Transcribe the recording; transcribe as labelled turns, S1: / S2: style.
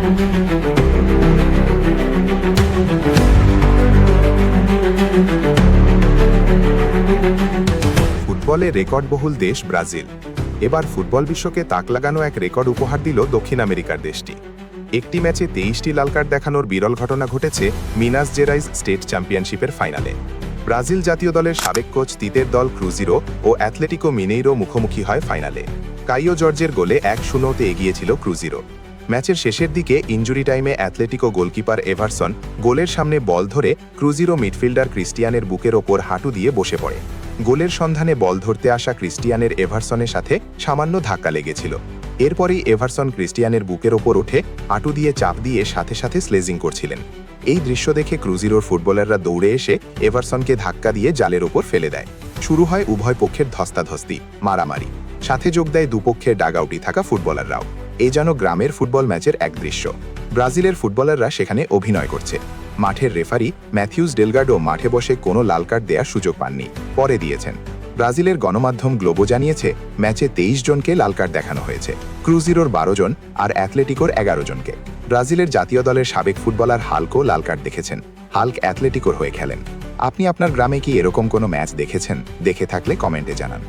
S1: ফুটবলে রেকর্ডবহুল দেশ ব্রাজিল। এবার ফুটবল বিশ্বকে তাক লাগানো এক রেকর্ড উপহার দিল দক্ষিণ আমেরিকার দেশটি। একটি ম্যাচে 23টি লাল কার্ড দেখানোর বিরল ঘটনা ঘটেছে মিনাস জেরাইস স্টেট চ্যাম্পিয়নশিপের ফাইনালে। ব্রাজিল জাতীয় দলের সাবেক কোচ তিতের দল ক্রুজিরো ও অ্যাথলেটিকো মিনেইরো মুখোমুখি হয় ফাইনালে। কাইও জর্জের গোলে 1-0-তে এগিয়েছিল ক্রুজিরো। ম্যাচের শেষের দিকে ইনজুরি টাইমে অ্যাথলেটিকো গোলকিপার এভারসন গোলের সামনে বল ধরে ক্রুজিরো মিডফিল্ডার ক্রিস্টিয়ানের বুকের ওপর হাঁটু দিয়ে বসে পড়ে। গোলের সন্ধানে বল ধরতে আসা ক্রিস্টিয়ানের এভারসনের সাথে সামান্য ধাক্কা লেগেছিল। এরপরেই এভারসন ক্রিস্টিয়ানের বুকের ওপর উঠে হাঁটু দিয়ে চাপ দিয়ে সাথে সাথে স্লেজিং করছিলেন। এই দৃশ্য দেখে ক্রুজিরোর ফুটবলাররা দৌড়ে এসে এভারসনকে ধাক্কা দিয়ে জালের ওপর ফেলে দেয়। শুরু হয় উভয় পক্ষের ধস্তাধস্তি, মারামারি। সাথে যোগ দেয় দুপক্ষের ডাগআউটে থাকা ফুটবলাররাও। এ যেন গ্রামের ফুটবল ম্যাচের এক দৃশ্য। ব্রাজিলের ফুটবলাররা সেখানে অভিনয় করছে। মাঠের রেফারি ম্যাথিউস ডেলগাডো মাঠে বসে কোনো লাল কার্ড দেওয়ার সুযোগ পাননি, পরে দিয়েছেন। ব্রাজিলের গণমাধ্যম গ্লোবো জানিয়েছে ম্যাচে 23 জনকে লাল কার্ড দেখানো হয়েছে, ক্রুজিরোর 12 জন আর অ্যাথলেটিকোর 11 জনকে। ব্রাজিলের জাতীয় দলের সাবেক ফুটবলার হাল্কও লাল কার্ড দেখেছেন। হাল্ক অ্যাথলেটিকোর হয়ে খেলেন। আপনি আপনার গ্রামে কি এরকম কোনো ম্যাচ দেখেছেন? দেখে থাকলে কমেন্টে জানান।